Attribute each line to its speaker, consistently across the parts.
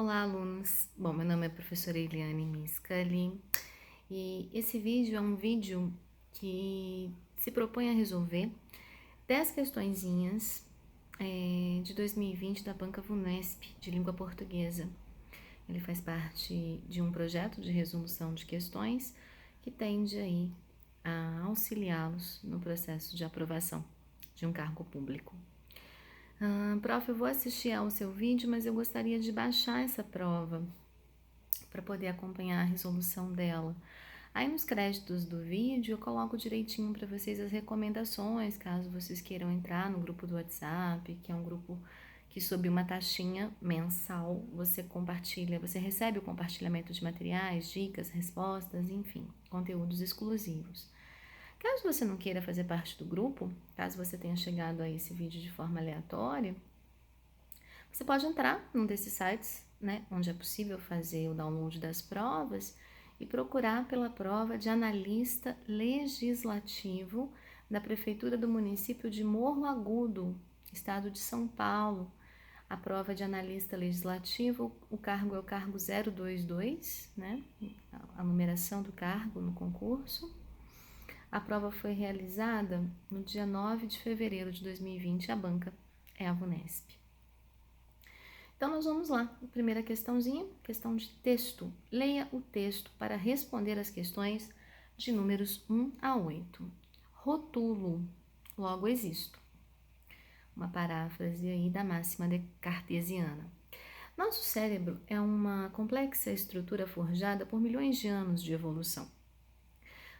Speaker 1: Olá, alunos! Bom, meu nome é professora Eliane Miscali e esse vídeo é um vídeo que se propõe a resolver 10 questõezinhas de 2020 da Banca VUNESP de língua portuguesa. Ele faz parte de um projeto de resolução de questões que tende aí a auxiliá-los no processo de aprovação de um cargo público. Prof, eu vou assistir ao seu vídeo, mas eu gostaria de baixar essa prova para poder acompanhar a resolução dela. Aí nos créditos do vídeo eu coloco direitinho para vocês as recomendações, caso vocês queiram entrar no grupo do WhatsApp, que é um grupo que sob uma taxinha mensal você compartilha, você recebe o compartilhamento de materiais, dicas, respostas, enfim, conteúdos exclusivos. Caso você não queira fazer parte do grupo, caso você tenha chegado a esse vídeo de forma aleatória, você pode entrar num desses sites, né, onde é possível fazer o download das provas e procurar pela prova de analista legislativo da Prefeitura do município de Morro Agudo, estado de São Paulo. A prova de analista legislativo, o cargo é o cargo 022, né, a numeração do cargo no concurso. A prova foi realizada no dia 9 de fevereiro de 2020, a banca é a VUNESP. Então, nós vamos lá. Primeira questãozinha, questão de texto. Leia o texto para responder as questões de números 1 a 8. Rotulo, logo existo. Uma paráfrase aí da máxima cartesiana. Nosso cérebro é uma complexa estrutura forjada por milhões de anos de evolução.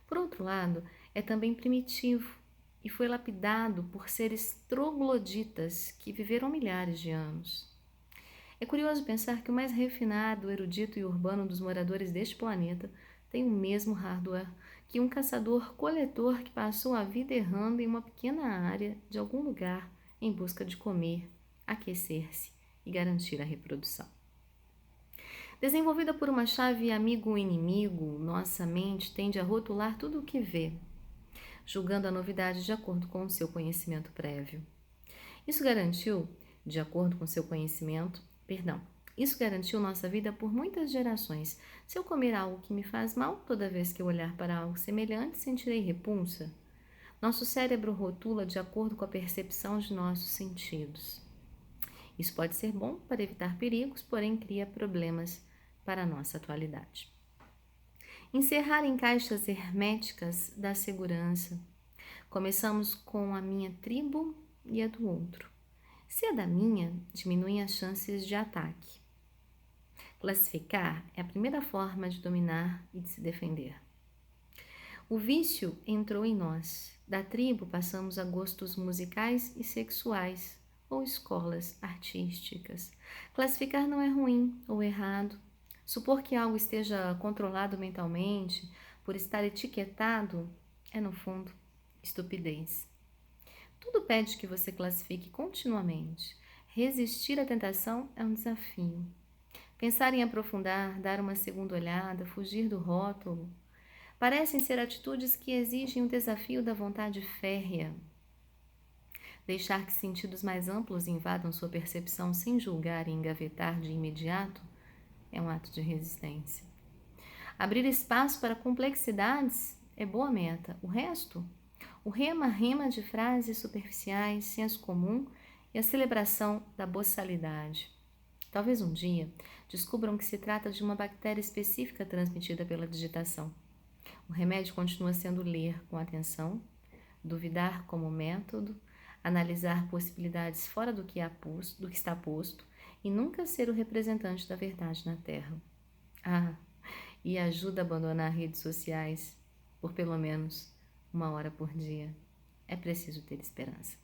Speaker 1: Por outro lado, é também primitivo e foi lapidado por seres trogloditas que viveram milhares de anos. É curioso pensar que o mais refinado, erudito e urbano dos moradores deste planeta tem o mesmo hardware que um caçador-coletor que passou a vida errando em uma pequena área de algum lugar em busca de comer, aquecer-se e garantir a reprodução. Desenvolvida por uma chave amigo-inimigo, nossa mente tende a rotular tudo o que vê, julgando a novidade de acordo com o seu conhecimento prévio. Isso garantiu nossa vida por muitas gerações. Se eu comer algo que me faz mal, toda vez que eu olhar para algo semelhante, sentirei repulsa. Nosso cérebro rotula de acordo com a percepção de nossos sentidos. Isso pode ser bom para evitar perigos, porém cria problemas para a nossa atualidade. Encerrar em caixas herméticas dá segurança. Começamos com a minha tribo e a do outro. Se a da minha, diminuem as chances de ataque. Classificar é a primeira forma de dominar e de se defender. O vício entrou em nós. Da tribo passamos a gostos musicais e sexuais ou escolas artísticas. Classificar não é ruim ou errado. Supor que algo esteja controlado mentalmente por estar etiquetado é, no fundo, estupidez. Tudo pede que você classifique continuamente. Resistir à tentação é um desafio. Pensar em aprofundar, dar uma segunda olhada, fugir do rótulo, parecem ser atitudes que exigem um desafio da vontade férrea. Deixar que sentidos mais amplos invadam sua percepção sem julgar e engavetar de imediato é um ato de resistência. Abrir espaço para complexidades é boa meta. O resto, o rema-rema de frases superficiais, senso comum e a celebração da boçalidade. Talvez um dia descubram que se trata de uma bactéria específica transmitida pela digitação. O remédio continua sendo ler com atenção, duvidar como método, analisar possibilidades fora do que está posto e nunca ser o representante da verdade na Terra. E ajuda a abandonar redes sociais por pelo menos 1 hora por dia. É preciso ter esperança.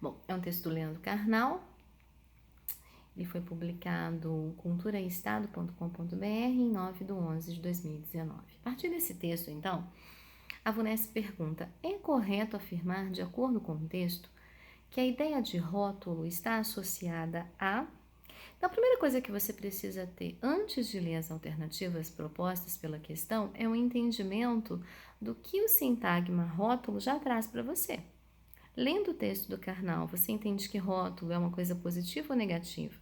Speaker 1: Bom, é um texto do Leandro Carnal. Ele foi publicado culturaeestado.com.br em 9/11/2019. A partir desse texto, então, a VUNESP pergunta: é correto afirmar, de acordo com o texto, que a ideia de rótulo está associada a... Então, a primeira coisa que você precisa ter antes de ler as alternativas propostas pela questão é um entendimento do que o sintagma rótulo já traz para você. Lendo o texto do Carnal, você entende que rótulo é uma coisa positiva ou negativa?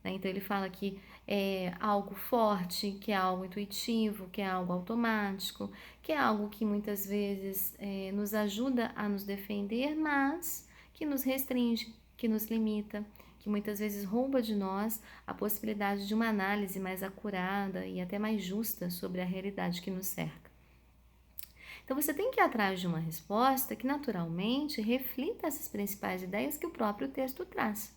Speaker 1: né? Então ele fala que é algo forte, que é algo intuitivo, que é algo automático, que é algo que muitas vezes nos ajuda a nos defender, mas que nos restringe, que nos limita, que muitas vezes rouba de nós a possibilidade de uma análise mais acurada e até mais justa sobre a realidade que nos cerca. Então você tem que ir atrás de uma resposta que naturalmente reflita essas principais ideias que o próprio texto traz.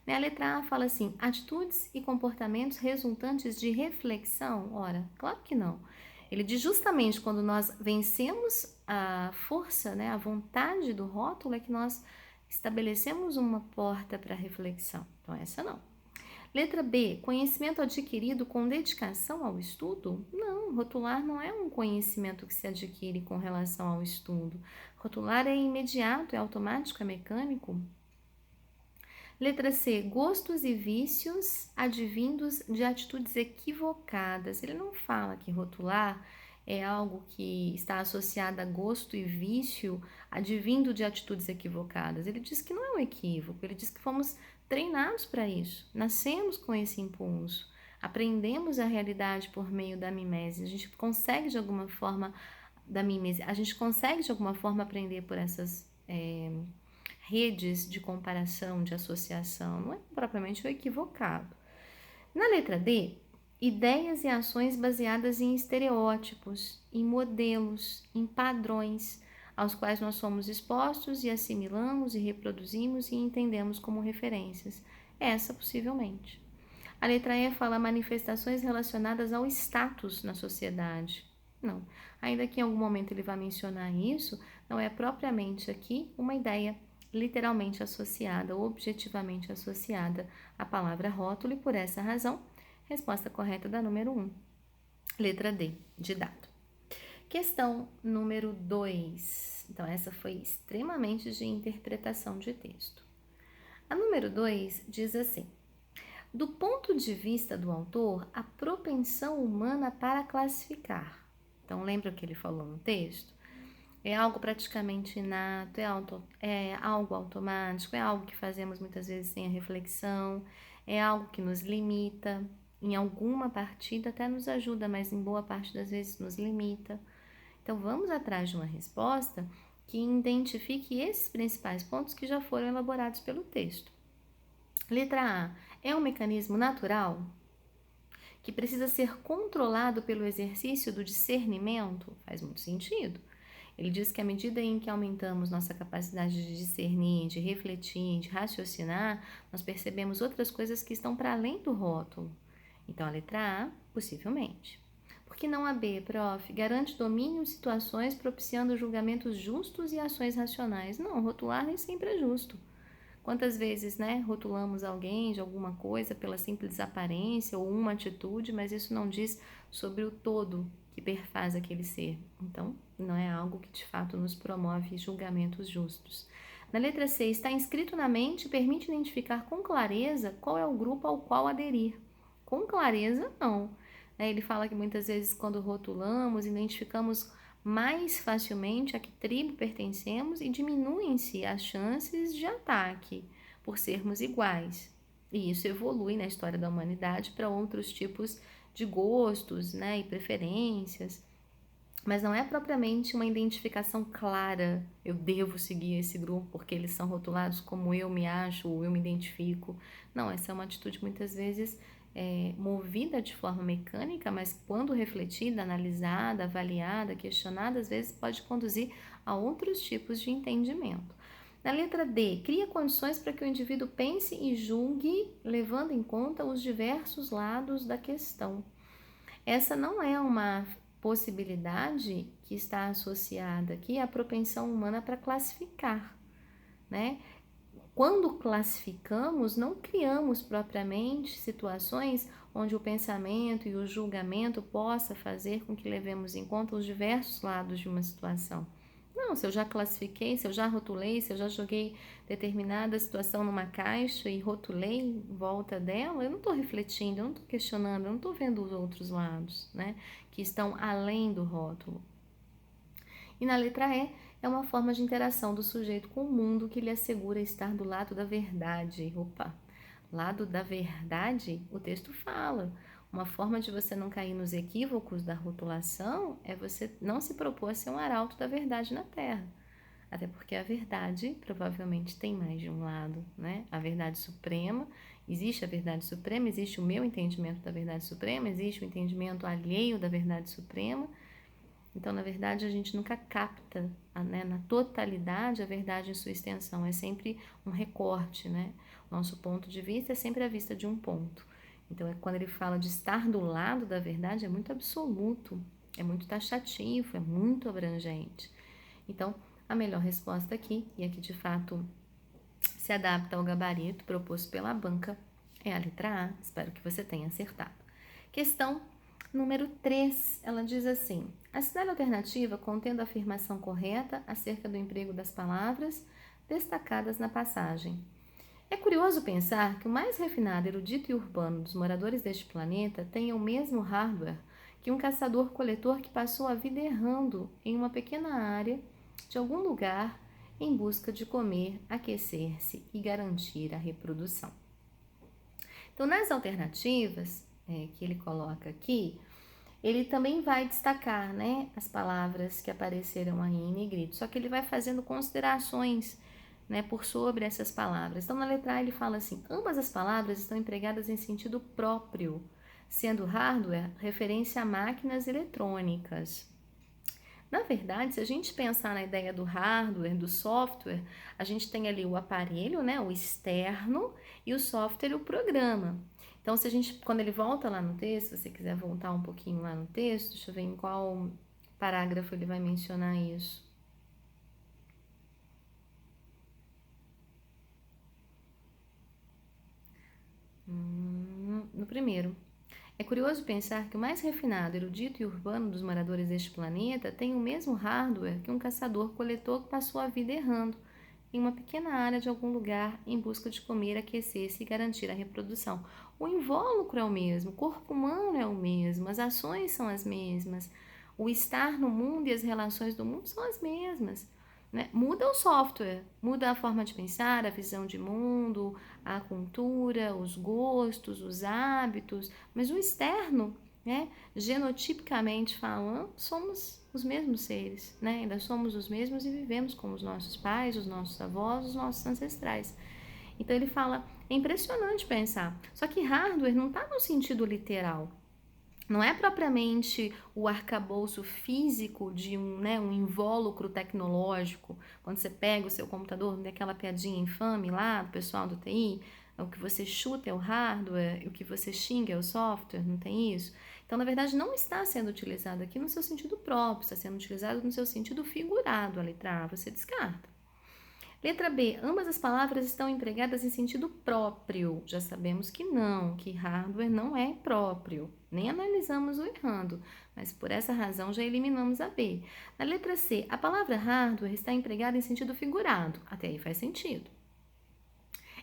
Speaker 1: A letra A fala assim: atitudes e comportamentos resultantes de reflexão? Ora, claro que não. Ele diz justamente quando nós vencemos a força, né, a vontade do rótulo, é que nós estabelecemos uma porta para reflexão. Então, essa não. Letra B, conhecimento adquirido com dedicação ao estudo? Não, rotular não é um conhecimento que se adquire com relação ao estudo. Rotular é imediato, é automático, é mecânico. Letra C, gostos e vícios advindos de atitudes equivocadas. Ele não fala que rotular é algo que está associado a gosto e vício advindo de atitudes equivocadas. Ele diz que não é um equívoco, ele diz que fomos treinados para isso, nascemos com esse impulso, aprendemos a realidade por meio da mimese, a gente consegue de alguma forma aprender por essas redes de comparação, de associação, não é propriamente o equivocado. Na letra D, ideias e ações baseadas em estereótipos, em modelos, em padrões, aos quais nós somos expostos e assimilamos e reproduzimos e entendemos como referências. Essa, possivelmente. A letra E fala manifestações relacionadas ao status na sociedade. Não. Ainda que em algum momento ele vá mencionar isso, não é propriamente aqui uma ideia literalmente associada, objetivamente associada à palavra rótulo e por essa razão, resposta correta da número 1. Letra D, de dado. Questão número 2. Então, essa foi extremamente de interpretação de texto. A número 2 diz assim: do ponto de vista do autor, a propensão humana para classificar. Então, lembra o que ele falou no texto? É algo praticamente inato, é algo automático, é algo que fazemos muitas vezes sem a reflexão, é algo que nos limita, em alguma partida até nos ajuda, mas em boa parte das vezes nos limita. Então, vamos atrás de uma resposta que identifique esses principais pontos que já foram elaborados pelo texto. Letra A. É um mecanismo natural que precisa ser controlado pelo exercício do discernimento? Faz muito sentido. Ele diz que à medida em que aumentamos nossa capacidade de discernir, de refletir, de raciocinar, nós percebemos outras coisas que estão para além do rótulo. Então, a letra A, possivelmente. Por que não a B, prof? Garante domínio em situações propiciando julgamentos justos e ações racionais. Não, rotular nem sempre é justo. Quantas vezes, né, rotulamos alguém de alguma coisa pela simples aparência ou uma atitude, mas isso não diz sobre o todo que perfaz aquele ser. Então, não é algo que de fato nos promove julgamentos justos. Na letra C, está inscrito na mente e permite identificar com clareza qual é o grupo ao qual aderir. Com clareza, não. Ele fala que muitas vezes quando rotulamos, identificamos mais facilmente a que tribo pertencemos e diminuem-se as chances de ataque por sermos iguais. E isso evolui na história da humanidade para outros tipos de gostos, né, e preferências. Mas não é propriamente uma identificação clara, eu devo seguir esse grupo porque eles são rotulados como eu me acho ou eu me identifico. Não, essa é uma atitude muitas vezes movida de forma mecânica, mas quando refletida, analisada, avaliada, questionada, às vezes pode conduzir a outros tipos de entendimento. Na letra D, cria condições para que o indivíduo pense e julgue, levando em conta os diversos lados da questão. Essa não é uma possibilidade que está associada aqui à propensão humana para classificar, né? Quando classificamos, não criamos propriamente situações onde o pensamento e o julgamento possa fazer com que levemos em conta os diversos lados de uma situação. Não, se eu já classifiquei, se eu já rotulei, se eu já joguei determinada situação numa caixa e rotulei em volta dela, eu não estou refletindo, eu não estou questionando, eu não estou vendo os outros lados, né, que estão além do rótulo. E na letra E, é uma forma de interação do sujeito com o mundo que lhe assegura estar do lado da verdade. Opa! lado da verdade, o texto fala. Uma forma de você não cair nos equívocos da rotulação é você não se propor a ser um arauto da verdade na Terra. Até porque a verdade provavelmente tem mais de um lado, né? A verdade suprema, existe a verdade suprema, existe o meu entendimento da verdade suprema, existe o entendimento alheio da verdade suprema. Então, na verdade, a gente nunca capta, né, na totalidade a verdade em sua extensão, é sempre um recorte, né? Nosso ponto de vista é sempre a vista de um ponto. Então, quando ele fala de estar do lado da verdade, é muito absoluto, é muito taxativo, é muito abrangente. Então, a melhor resposta aqui, e aqui de fato se adapta ao gabarito proposto pela banca, é a letra A. Espero que você tenha acertado. Questão número 3, ela diz assim: assinale a alternativa contendo a afirmação correta acerca do emprego das palavras destacadas na passagem. É curioso pensar que o mais refinado, erudito e urbano dos moradores deste planeta tenha o mesmo hardware que um caçador-coletor que passou a vida errando em uma pequena área de algum lugar em busca de comer, aquecer-se e garantir a reprodução. Então, nas alternativas que ele coloca aqui, ele também vai destacar, né, as palavras que apareceram aí em negrito, só que ele vai fazendo considerações, né, por sobre essas palavras. Então, na letra A ele fala assim: ambas as palavras estão empregadas em sentido próprio, sendo hardware referência a máquinas eletrônicas. Na verdade, se a gente pensar na ideia do hardware, do software, a gente tem ali o aparelho, né, o externo, e o software, o programa. Então, se a gente, quando ele volta lá no texto, se você quiser voltar um pouquinho lá no texto, deixa eu ver em qual parágrafo ele vai mencionar isso. No primeiro. É curioso pensar que o mais refinado, erudito e urbano dos moradores deste planeta tem o mesmo hardware que um caçador-coletor que passou a vida errando em uma pequena área de algum lugar em busca de comer, aquecer-se e garantir a reprodução. O invólucro é o mesmo, o corpo humano é o mesmo, as ações são as mesmas, o estar no mundo e as relações do mundo são as mesmas. Né? Muda o software, muda a forma de pensar, a visão de mundo, a cultura, os gostos, os hábitos, mas o externo, né, genotipicamente falando, somos os mesmos seres, né? Ainda somos os mesmos e vivemos como os nossos pais, os nossos avós, os nossos ancestrais. Então ele fala, é impressionante pensar, só que hardware não está no sentido literal. Não é propriamente o arcabouço físico de um invólucro tecnológico. Quando você pega o seu computador, tem aquela piadinha infame lá do pessoal do TI, o que você chuta é o hardware e o que você xinga é o software, não tem isso? Então, na verdade, não está sendo utilizado aqui no seu sentido próprio, está sendo utilizado no seu sentido figurado, a letra A, você descarta. Letra B, ambas as palavras estão empregadas em sentido próprio. Já sabemos que não, que hardware não é próprio. Nem analisamos o errando, mas por essa razão já eliminamos a B. Na letra C, a palavra hardware está empregada em sentido figurado. Até aí faz sentido.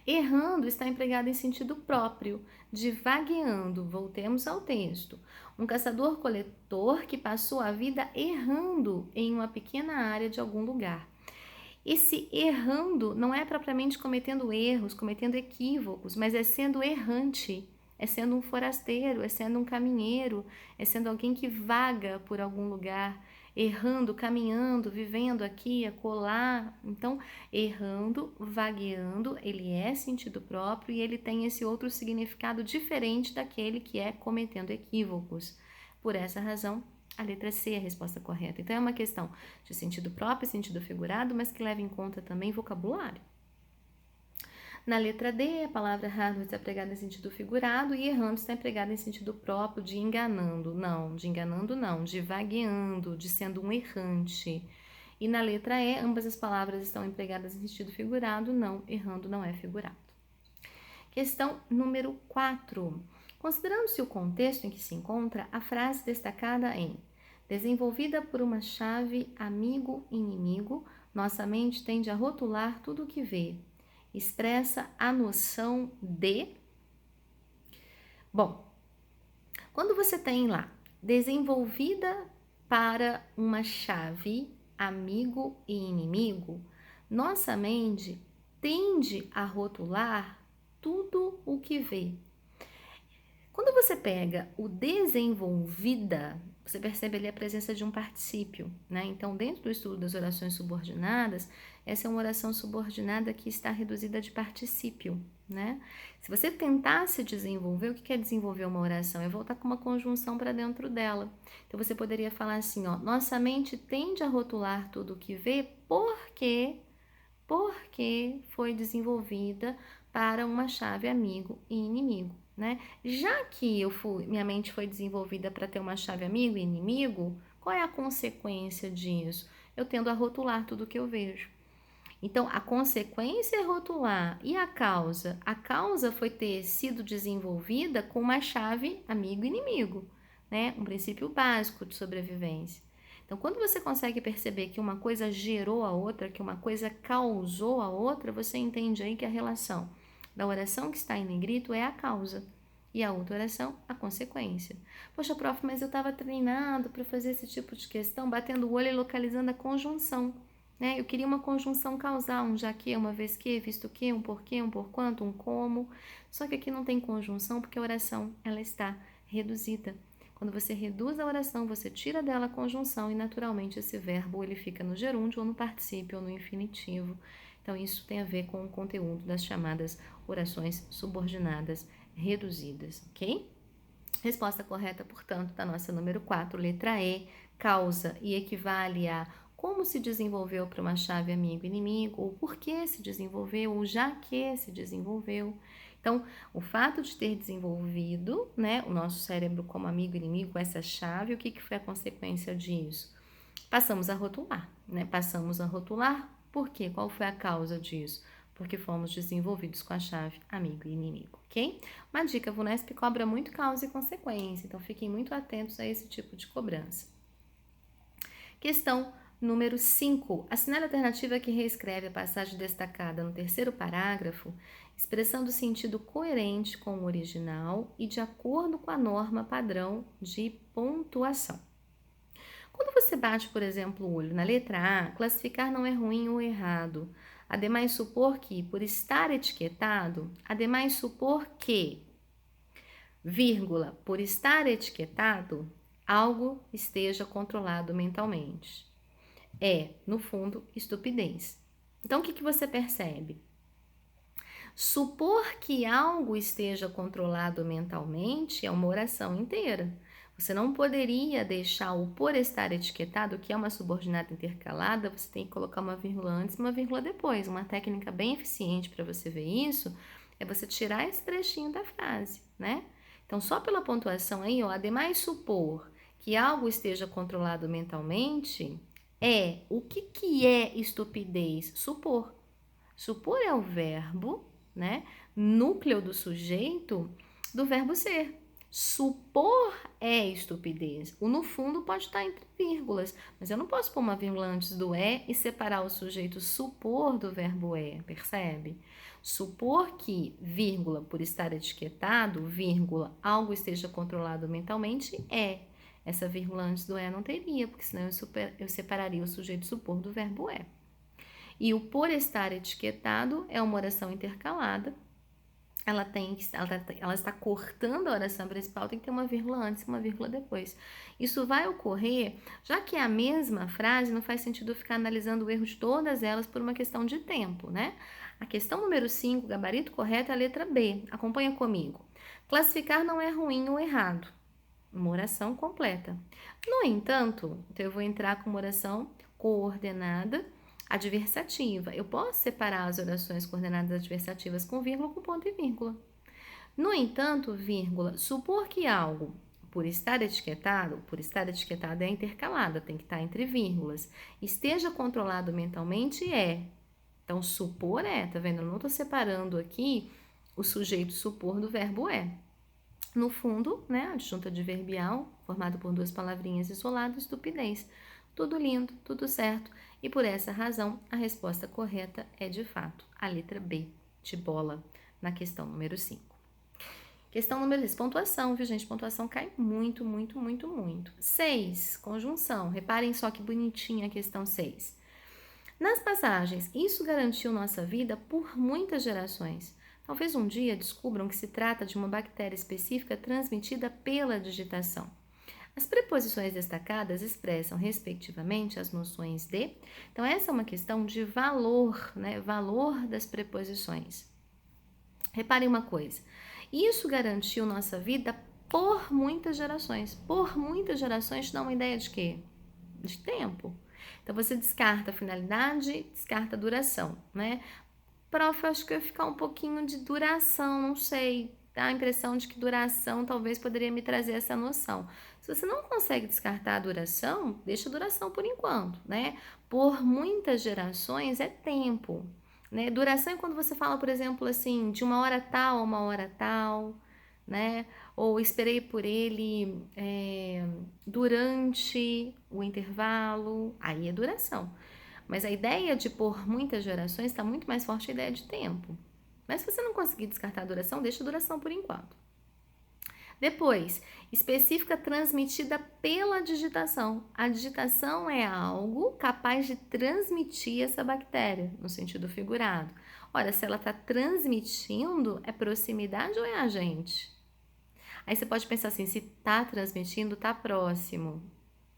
Speaker 1: Errando está empregado em sentido próprio, divagueando. Voltemos ao texto. Um caçador-coletor que passou a vida errando em uma pequena área de algum lugar. Esse errando não é propriamente cometendo erros, cometendo equívocos, mas é sendo errante, é sendo um forasteiro, é sendo um caminheiro, é sendo alguém que vaga por algum lugar, errando, caminhando, vivendo aqui, acolá. Então, errando, vagueando, ele é sentido próprio e ele tem esse outro significado diferente daquele que é cometendo equívocos. Por essa razão, a letra C é a resposta correta. Então, é uma questão de sentido próprio e sentido figurado, mas que leva em conta também vocabulário. Na letra D, a palavra hardware está empregada em sentido figurado e errando está empregada em sentido próprio de enganando. Não, de enganando não, de vagueando, de sendo um errante. E na letra E, ambas as palavras estão empregadas em sentido figurado, não, errando não é figurado. Questão número 4. Considerando-se o contexto em que se encontra, a frase destacada em desenvolvida por uma chave amigo-inimigo, nossa mente tende a rotular tudo o que vê. Expressa a noção de... Bom, quando você tem lá, desenvolvida para uma chave amigo e inimigo, nossa mente tende a rotular tudo o que vê. Quando você pega o desenvolvida, você percebe ali a presença de um particípio, né? Então, dentro do estudo das orações subordinadas, essa é uma oração subordinada que está reduzida de particípio, né? Se você tentasse desenvolver, o que é desenvolver uma oração? É voltar com uma conjunção para dentro dela. Então, você poderia falar assim, ó, nossa mente tende a rotular tudo o que vê porque foi desenvolvida para uma chave amigo e inimigo, né? Já que minha mente foi desenvolvida para ter uma chave amigo e inimigo, qual é a consequência disso? Eu tendo a rotular tudo que eu vejo. Então, a consequência é rotular. E a causa? A causa foi ter sido desenvolvida com uma chave amigo e inimigo, né? Um princípio básico de sobrevivência. Então, quando você consegue perceber que uma coisa gerou a outra, que uma coisa causou a outra, você entende aí que a relação da oração que está em negrito é a causa e a outra oração a consequência. Poxa, prof, mas eu estava treinado para fazer esse tipo de questão, batendo o olho e localizando a conjunção, né? Eu queria uma conjunção causal, um já que, uma vez que, visto que, um porquê, um porquanto, um como. Só que aqui não tem conjunção porque a oração ela está reduzida. Quando você reduz a oração, você tira dela a conjunção e naturalmente esse verbo ele fica no gerúndio ou no particípio ou no infinitivo. Então isso tem a ver com o conteúdo das chamadas orações subordinadas reduzidas, ok? Resposta correta, portanto, da nossa número 4, letra E, causa e equivale a como se desenvolveu para uma chave amigo-inimigo, ou por que se desenvolveu, ou já que se desenvolveu. Então, o fato de ter desenvolvido, né, o nosso cérebro como amigo-inimigo, essa chave, o que foi a consequência disso? Passamos a rotular, né? Passamos a rotular, por quê? Qual foi a causa disso? Porque fomos desenvolvidos com a chave amigo e inimigo, ok? Uma dica, a VUNESP cobra muito causa e consequência, então fiquem muito atentos a esse tipo de cobrança. Questão número 5. Assinale a alternativa que reescreve a passagem destacada no terceiro parágrafo, expressando o sentido coerente com o original e de acordo com a norma padrão de pontuação. Quando você bate, por exemplo, o olho na letra A, classificar não é ruim ou errado. Ademais, supor que, por estar etiquetado, ademais, supor que, vírgula, por estar etiquetado, algo esteja controlado mentalmente. É, no fundo, estupidez. Então, o que você percebe? Supor que algo esteja controlado mentalmente é uma oração inteira. Você não poderia deixar o por estar etiquetado, que é uma subordinada intercalada, você tem que colocar uma vírgula antes e uma vírgula depois. Uma técnica bem eficiente para você ver isso é você tirar esse trechinho da frase, né? Então, só pela pontuação aí, ó, ademais supor que algo esteja controlado mentalmente, o que é estupidez? Supor. Supor é o verbo, né? Núcleo do sujeito do verbo ser. Supor é estupidez. O no fundo pode estar entre vírgulas, mas eu não posso pôr uma vírgula antes do e separar o sujeito supor do verbo percebe? Supor que, vírgula, por estar etiquetado, vírgula, algo esteja controlado mentalmente é. Essa vírgula antes do não teria, porque senão eu separaria o sujeito supor do verbo E o por estar etiquetado é uma oração intercalada. Ela está cortando a oração principal, tem que ter uma vírgula antes e uma vírgula depois. Isso vai ocorrer, já que é a mesma frase, não faz sentido ficar analisando o erro de todas elas por uma questão de tempo, né? A questão número 5, gabarito correto, é a letra B. Acompanha comigo. Classificar não é ruim ou errado. Uma oração completa. No entanto, então eu vou entrar com uma oração coordenada adversativa. Eu posso separar as orações coordenadas adversativas com vírgula, com ponto e vírgula. No entanto, vírgula, supor que algo, por estar etiquetado é intercalada, tem que estar entre vírgulas, esteja controlado mentalmente Então, supor tá vendo? Eu não estou separando aqui o sujeito supor do verbo No fundo, né, adjunto adverbial, formado por duas palavrinhas isoladas, estupidez. Tudo lindo, tudo certo. E por essa razão, a resposta correta é, de fato, a letra B, de bola, na questão número 5. Questão número 6, pontuação, viu, gente? Pontuação cai muito, muito, muito, muito. 6, conjunção. Reparem só que bonitinha a questão 6. Nas passagens, isso garantiu nossa vida por muitas gerações. Talvez um dia descubram que se trata de uma bactéria específica transmitida pela digitação. As preposições destacadas expressam, respectivamente, as noções de. Então, essa é uma questão de valor, né? Valor das preposições. Reparem uma coisa: isso garantiu nossa vida por muitas gerações. Por muitas gerações te dá uma ideia de quê? De tempo. Então, você descarta a finalidade, descarta a duração, né? Prof, acho que eu ia ficar um pouquinho de duração, não sei. Dá a impressão de que duração talvez poderia me trazer essa noção. Se você não consegue descartar a duração, deixa a duração por enquanto, né? Por muitas gerações é tempo, né? Duração é quando você fala, por exemplo, assim, de uma hora tal a uma hora tal, né? Ou esperei por ele durante o intervalo, aí é duração. Mas a ideia de por muitas gerações está muito mais forte a ideia de tempo. Mas se você não conseguir descartar a duração, deixa a duração por enquanto. Depois, específica transmitida pela digitação. A digitação é algo capaz de transmitir essa bactéria, no sentido figurado. Ora, se ela está transmitindo, é proximidade ou é agente? Aí você pode pensar assim, se está transmitindo, está próximo.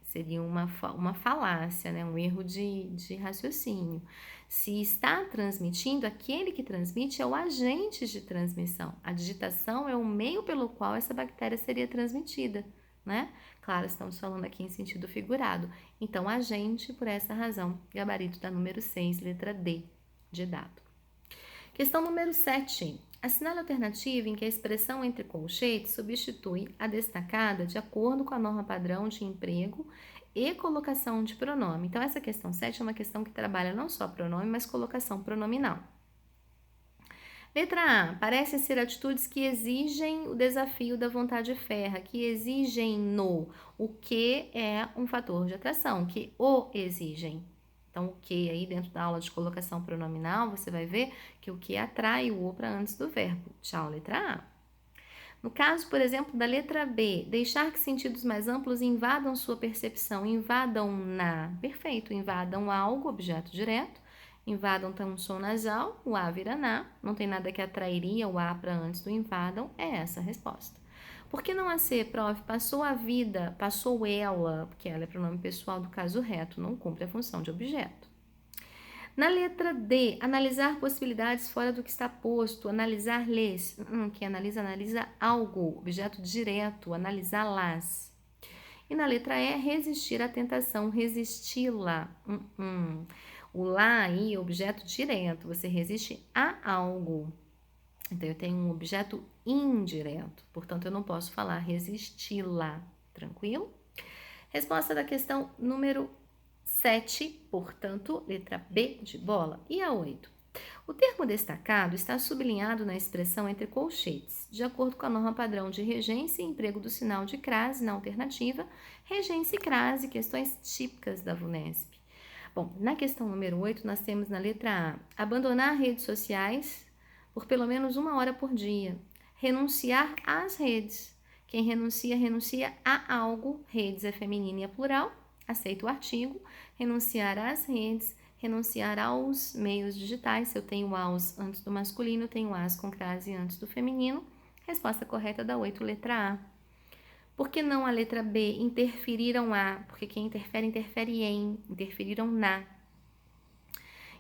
Speaker 1: Seria uma falácia, né? Um erro de raciocínio. Se está transmitindo, aquele que transmite é o agente de transmissão. A digitação é o meio pelo qual essa bactéria seria transmitida, né? Claro, estamos falando aqui em sentido figurado. Então, agente, por essa razão, gabarito da número 6, letra D, de dado. Questão número 7. Assinale a alternativa em que a expressão entre colchetes substitui a destacada de acordo com a norma padrão de emprego e colocação de pronome. Então, essa questão 7 é uma questão que trabalha não só pronome, mas colocação pronominal. Letra A. Parecem ser atitudes que exigem o desafio da vontade férrea, que exigem no. O que é um fator de atração, que o exigem. Então, o que aí dentro da aula de colocação pronominal, você vai ver que o que atrai o o para antes do verbo. Tchau, letra A. No caso, por exemplo, da letra B, deixar que sentidos mais amplos invadam sua percepção, invadam-na. Perfeito, invadam algo, objeto direto, invadam então um som nasal, o A vira na, não tem nada que atrairia o A para antes do invadam, é essa a resposta. Por que não a C, prof? Passou a vida, passou ela, porque ela é pronome pessoal do caso reto, não cumpre a função de objeto. Na letra D, analisar possibilidades fora do que está posto, analisar-lhes, quem analisa algo, objeto direto, analisá-las. E na letra E, resistir à tentação, resisti-la. O lá aí, objeto direto, você resiste a algo. Então, eu tenho um objeto indireto, portanto, eu não posso falar resisti-la, tranquilo? Resposta da questão número 7, portanto, letra B de bola. E a 8? O termo destacado está sublinhado na expressão entre colchetes, de acordo com a norma padrão de regência e emprego do sinal de crase na alternativa, regência e crase, questões típicas da VUNESP. Bom, na questão número 8, nós temos na letra A, abandonar redes sociais por pelo menos 1 hora por dia, renunciar às redes. Quem renuncia, renuncia a algo, redes é feminino e é plural, aceita o artigo, renunciar às redes, renunciar aos meios digitais. Se eu tenho aos antes do masculino, eu tenho as com crase antes do feminino. Resposta correta da 8, letra A. Por que não a letra B? Interferiram a, porque quem interfere, interfere em, interferiram na.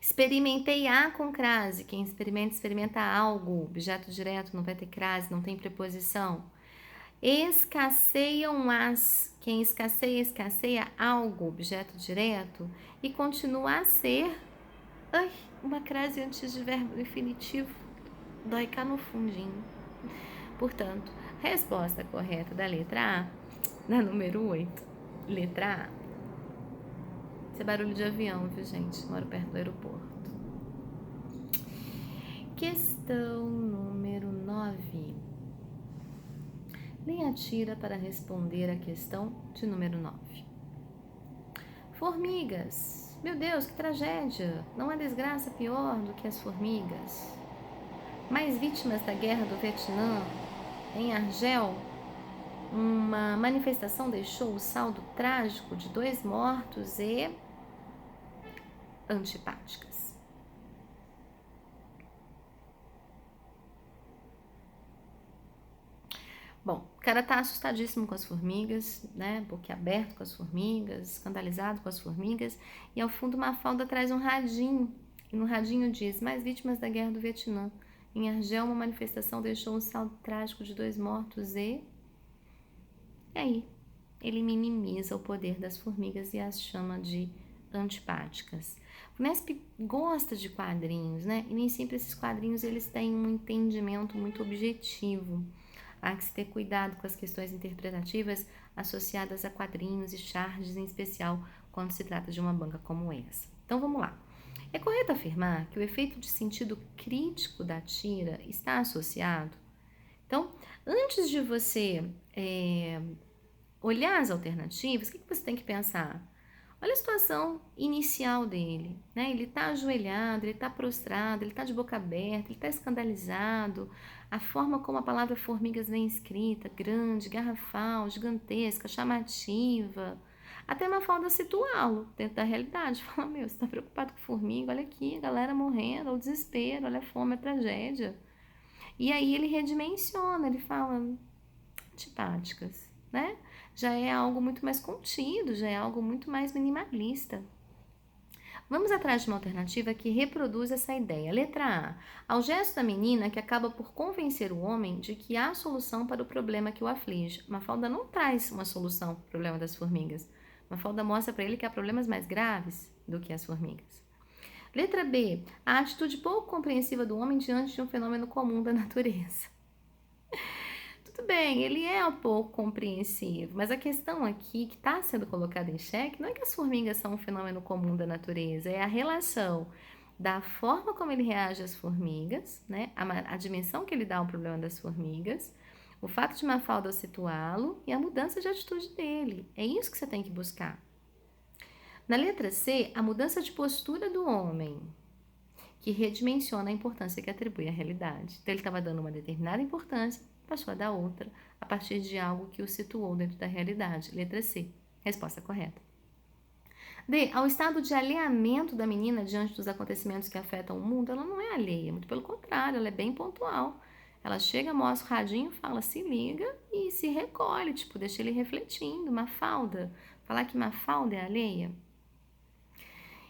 Speaker 1: Experimentei a com crase, quem experimenta, experimenta algo, objeto direto, não vai ter crase, não tem preposição. Escasseiam as, quem escasseia, escasseia algo, objeto direto, e continua a ser, uma crase antes de verbo definitivo, dói cá no fundinho. Portanto, resposta correta da letra A, na número 8, letra A. Isso é barulho de avião, viu, gente? Moro perto do aeroporto. Questão número 9. Leia a tira para responder a questão de número 9. Formigas. Meu Deus, que tragédia! Não há desgraça pior do que as formigas. Mais vítimas da guerra do Vietnã. Em Argel, uma manifestação deixou o saldo trágico de 2 mortos e antipáticas. cara tá assustadíssimo com as formigas, né? Boquiaberto com as formigas, escandalizado com as formigas. E ao fundo Mafalda traz um radinho. E no radinho diz, mais vítimas da guerra do Vietnã. Em Argel, uma manifestação deixou um saldo trágico de 2 mortos e aí ele minimiza o poder das formigas e as chama de antipáticas. O Nesp gosta de quadrinhos, né? E nem sempre esses quadrinhos eles têm um entendimento muito objetivo. Há que se ter cuidado com as questões interpretativas associadas a quadrinhos e charges, em especial quando se trata de uma banca como essa. Então vamos lá. É correto afirmar que o efeito de sentido crítico da tira está associado? Então, antes de você olhar as alternativas, o que você tem que pensar? Olha a situação inicial dele, né? Ele está ajoelhado, ele está prostrado, ele está de boca aberta, ele está escandalizado. A forma como a palavra formigas vem escrita, grande, garrafal, gigantesca, chamativa. Até Mafalda situá-lo dentro da realidade. Fala, meu, você está preocupado com formiga? Olha aqui, a galera morrendo, olha o desespero, olha a fome, a tragédia. E aí ele redimensiona, ele fala antipáticas, né? Já é algo muito mais contido, já é algo muito mais minimalista. Vamos atrás de uma alternativa que reproduz essa ideia. Letra A. Ao gesto da menina que acaba por convencer o homem de que há solução para o problema que o aflige. Mafalda não traz uma solução para o problema das formigas. Mafalda mostra para ele que há problemas mais graves do que as formigas. Letra B. A atitude pouco compreensiva do homem diante de um fenômeno comum da natureza. Tudo bem, ele é um pouco compreensivo, mas a questão aqui que está sendo colocada em xeque não é que as formigas são um fenômeno comum da natureza, é a relação da forma como ele reage às formigas, né? A dimensão que ele dá ao problema das formigas, o fato de Mafalda situá-lo e a mudança de atitude dele. É isso que você tem que buscar. Na letra C, a mudança de postura do homem, que redimensiona a importância que atribui à realidade. Então, ele estava dando uma determinada importância, passou a dar outra, a partir de algo que o situou dentro da realidade. Letra C, resposta correta. D, ao estado de alinhamento da menina diante dos acontecimentos que afetam o mundo, ela não é alheia, muito pelo contrário, ela é bem pontual. Ela chega, mostra o radinho, fala, se liga e se recolhe, tipo, deixa ele refletindo. Mafalda, falar que Mafalda é alheia.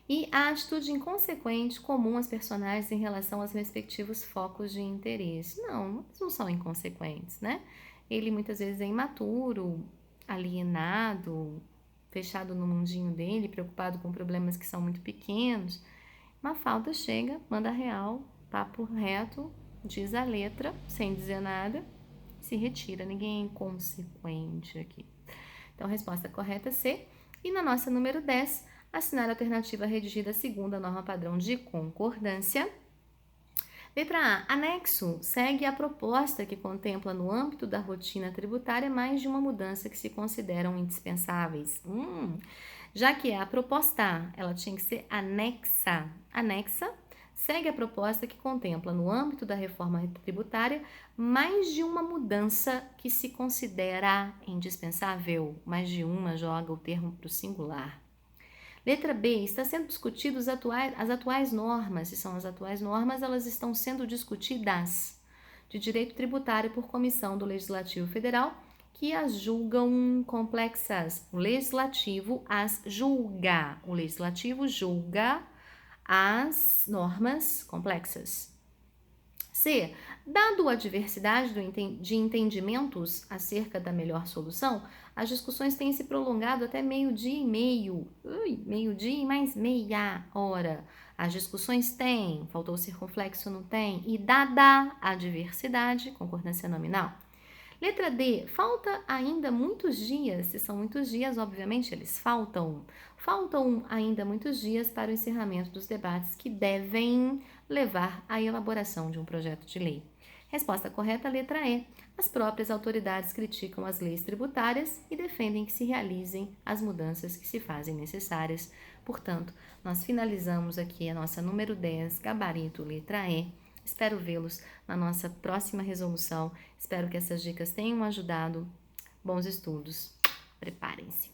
Speaker 1: E a atitude inconsequente comum às personagens em relação aos respectivos focos de interesse. Não, eles não são inconsequentes, né? Ele muitas vezes é imaturo, alienado, fechado no mundinho dele, preocupado com problemas que são muito pequenos. Mafalda chega, manda real, papo reto, diz a letra, sem dizer nada, se retira. Ninguém é inconsequente aqui. Então, a resposta correta é C. E na nossa número 10, assinar a alternativa redigida segundo a norma padrão de concordância. Letra A. Anexo segue a proposta que contempla no âmbito da rotina tributária mais de uma mudança que se consideram indispensáveis. Já que é a proposta, ela tinha que ser anexa. Anexa segue a proposta que contempla no âmbito da reforma tributária mais de uma mudança que se considera indispensável. Mais de uma joga o termo para o singular. Letra B, está sendo discutido as atuais normas. Se são as atuais normas, elas estão sendo discutidas de direito tributário por comissão do Legislativo Federal, que as julgam complexas. O Legislativo as julga. O Legislativo julga as normas complexas. C. Dado a diversidade de entendimentos acerca da melhor solução, as discussões têm se prolongado até meio-dia e meio. Meio-dia e mais meia hora. As discussões têm, faltou o circunflexo, não tem. E dada a diversidade, concordância nominal. Letra D, falta ainda muitos dias, se são muitos dias, obviamente eles faltam. Faltam ainda muitos dias para o encerramento dos debates que devem levar à elaboração de um projeto de lei. Resposta correta, letra E. As próprias autoridades criticam as leis tributárias e defendem que se realizem as mudanças que se fazem necessárias. Portanto, nós finalizamos aqui a nossa número 10, gabarito letra E. Espero vê-los na nossa próxima resolução. Espero que essas dicas tenham ajudado. Bons estudos. Preparem-se.